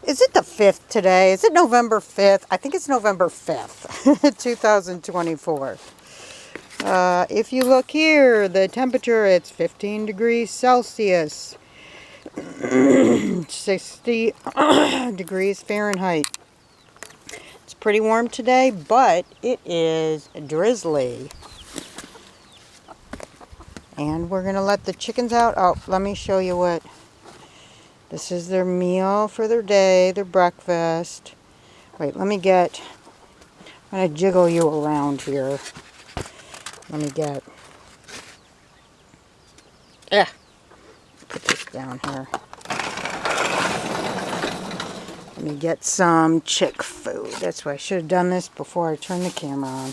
Is it the 5th today? Is it November 5th? I think it's November 5th, 2024. If you look here, the temperature, it's 15 degrees Celsius, 60 degrees Fahrenheit. It's pretty warm today, but it is drizzly. And we're going to let the chickens out. Oh, let me show you what. This is their meal for their day, their breakfast. Wait, let me get, I'm going to jiggle you around here. Let me get, put this down here. Let me get some chick food. That's why I should have done this before I turned the camera on.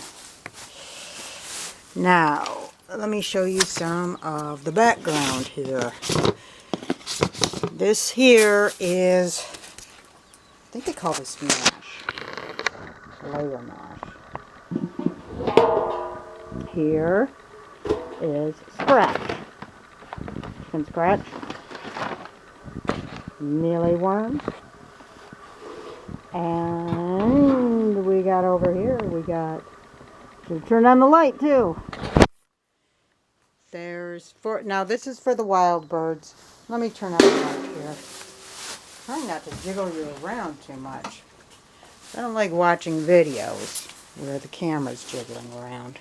Now, let me show you some of the background here. This here is, I think they call this mash. Layer mash. Here is scratch. Chicken scratch. Mealyworms. And we got over here, should turn on the light too. Now this is for the wild birds. Let me turn on the light here. Trying not to jiggle you around too much. I don't like watching videos where the camera's jiggling around.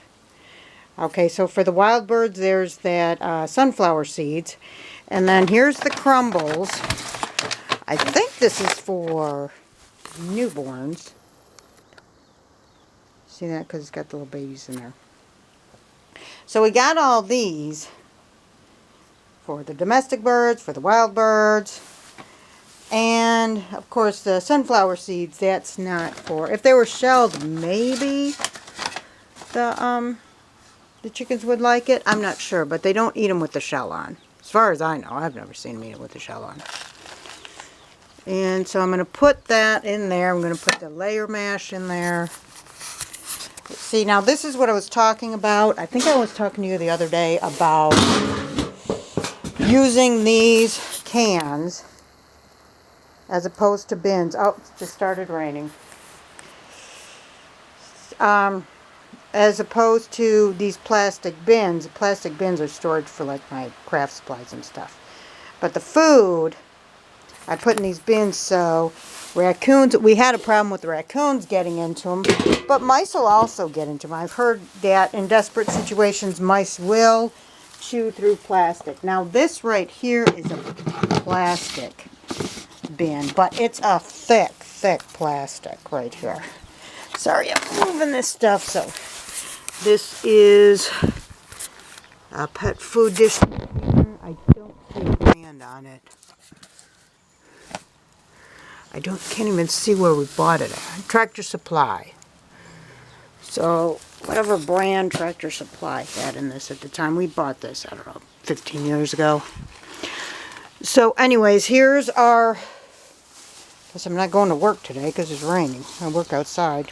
Okay, so for the wild birds, there's that sunflower seeds. And then here's the crumbles. I think this is for newborns. See that? Because it's got the little babies in there. So we got all these for the domestic birds, for the wild birds. And, of course, the sunflower seeds, that's not for... If they were shelled, maybe the chickens would like it. I'm not sure, but they don't eat them with the shell on. As far as I know, I've never seen them eat it with the shell on. And so I'm going to put that in there. I'm going to put the layer mash in there. See, now this is what I was talking about. I think I was talking to you the other day about using these cans as opposed to bins. Oh, it just started raining. As opposed to these plastic bins. Plastic bins are storage for like my craft supplies and stuff. But the food, I put in these bins so raccoons, we had a problem with the raccoons getting into them, but mice will also get into them. I've heard that in desperate situations, mice will chew through plastic. Now this right here is a plastic bin, but it's a thick, thick plastic right here. Sorry, I'm moving this stuff. So this is a pet food distributor. I don't see a brand on it. Can't even see where we bought it at. Tractor Supply. So whatever brand Tractor Supply had in this at the time, we bought this, I don't know, 15 years ago. So anyways, here's our, guess I'm not going to work today because it's raining. I work outside.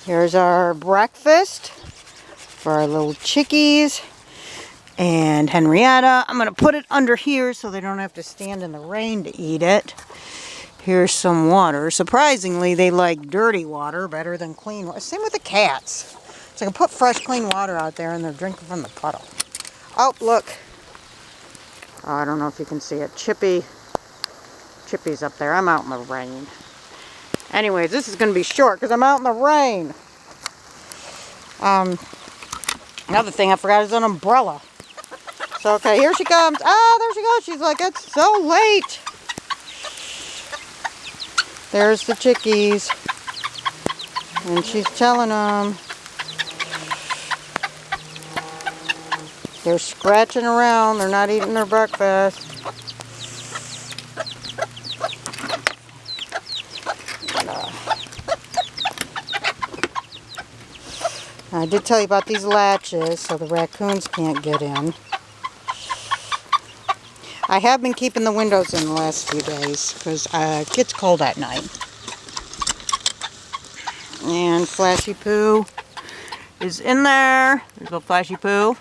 Here's our breakfast for our little chickies and Henrietta. I'm going to put it under here so they don't have to stand in the rain to eat it. Here's some water. Surprisingly, they like dirty water better than clean water. Same with the cats. So I can put fresh, clean water out there and they're drinking from the puddle. Oh, look. Oh, I don't know if you can see it. Chippy's up there. I'm out in the rain. Anyways, this is going to be short because I'm out in the rain. Another thing I forgot is an umbrella. So, okay, here she comes. Ah, there she goes. She's like, it's so late. There's the chickies. And she's telling them. They're scratching around. They're not eating their breakfast. I did tell you about these latches so the raccoons can't get in. I have been keeping the windows in the last few days because it gets cold at night. And Flashy Poo is in there. There's little Flashy Poo.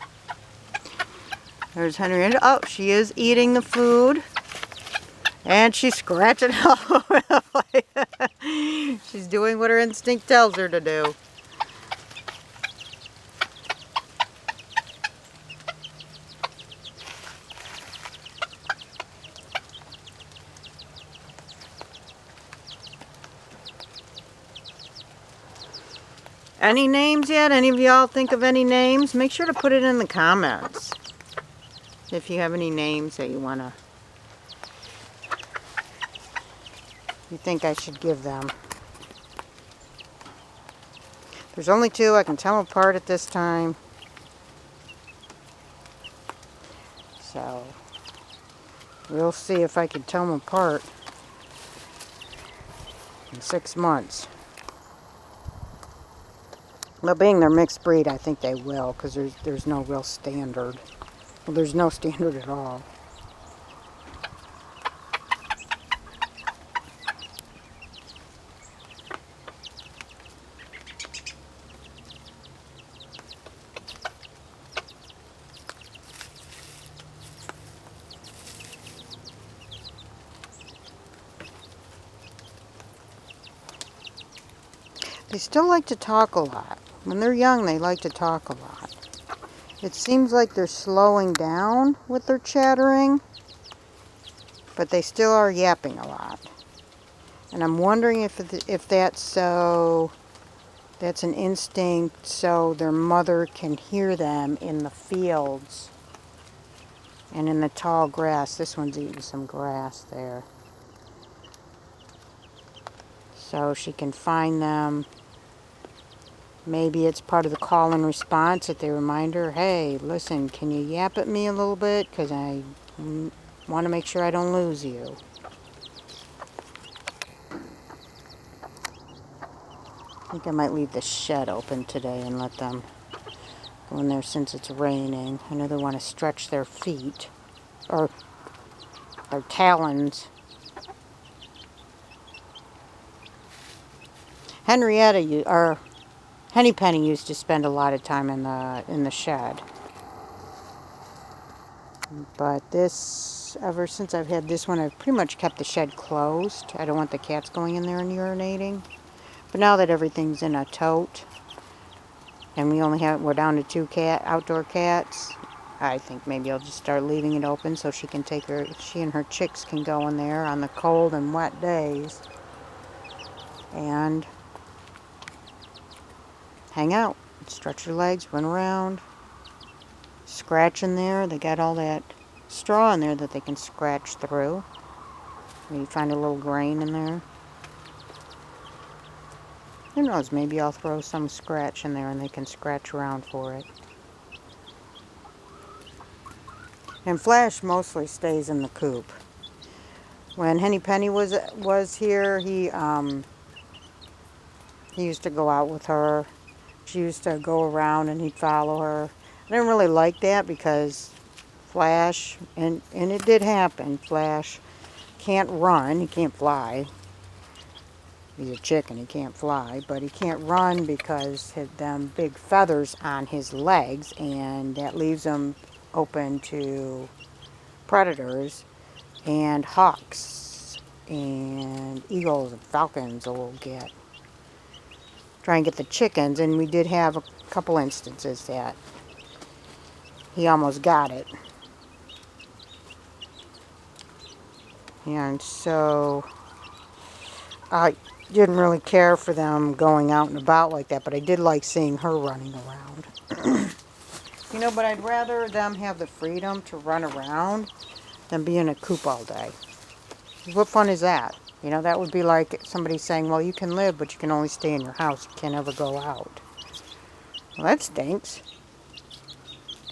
There's Henrietta. Oh, she is eating the food. And she's scratching all over the place. She's doing what her instinct tells her to do. Any names yet? Any of y'all think of any names? Make sure to put it in the comments. If you have any names that you think I should give them. There's only 2. I can tell them apart at this time. So, we'll see if I can tell them apart in 6 months. Well, being they're mixed breed, I think they will, because there's no real standard. Well, there's no standard at all. They still like to talk a lot. When they're young, they like to talk a lot. It seems like they're slowing down with their chattering, but they still are yapping a lot. And I'm wondering if that's so, that's an instinct so their mother can hear them in the fields and in the tall grass. This one's eating some grass there. So she can find them. Maybe it's part of the call and response that they remind her, hey, listen, can you yap at me a little bit? Because I want to make sure I don't lose you. I think I might leave the shed open today and let them go in there since it's raining. I know they want to stretch their feet or their talons. Henny Penny used to spend a lot of time in the shed. But ever since I've had this one, I've pretty much kept the shed closed. I don't want the cats going in there and urinating. But now that everything's in a tote, and we're down to 2 outdoor cats, I think maybe I'll just start leaving it open so she and her chicks can go in there on the cold and wet days and hang out, stretch their legs, run around, scratch in there. They got all that straw in there that they can scratch through. Maybe find a little grain in there. Who knows, maybe I'll throw some scratch in there and they can scratch around for it. And Flash mostly stays in the coop. When Henny Penny was here, he used to go out with her. She used to go around and he'd follow her. I didn't really like that because Flash, and it did happen, Flash can't run, he can't fly. He's a chicken, he can't fly, but he can't run because of them big feathers on his legs, and that leaves him open to predators, and hawks and eagles and falcons will try and get the chickens. And we did have a couple instances that he almost got it. And so I didn't really care for them going out and about like that, but I did like seeing her running around. You know, but I'd rather them have the freedom to run around than be in a coop all day. What fun is that? You know, that would be like somebody saying, well, you can live, but you can only stay in your house. You can't ever go out. Well, that stinks.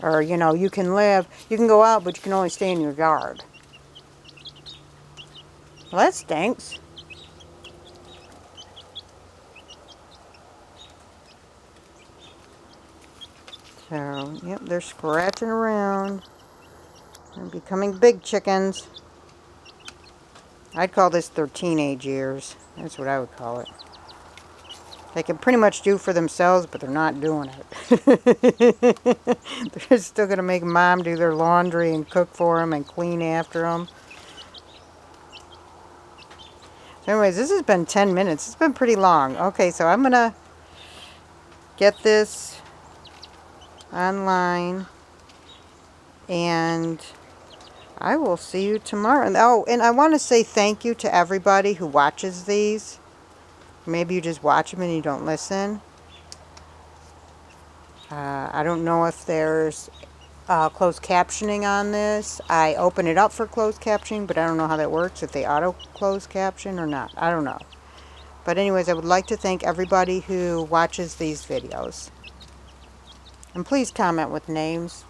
Or, you know, you can go out, but you can only stay in your yard. Well, that stinks. So, yep, they're scratching around. They're becoming big chickens. I'd call this their teenage years. That's what I would call it. They can pretty much do for themselves, but they're not doing it. They're still going to make mom do their laundry and cook for them and clean after them. Anyways, this has been 10 minutes. It's been pretty long. Okay, so I'm going to get this online. And I will see you tomorrow. Oh, and I want to say thank you to everybody who watches these. Maybe you just watch them and you don't listen. I don't know if there's closed captioning on this. I open it up for closed captioning, but I don't know how that works, if they auto close caption or not. I don't know. But anyways, I would like to thank everybody who watches these videos. And please comment with names.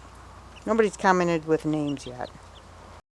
Nobody's commented with names yet.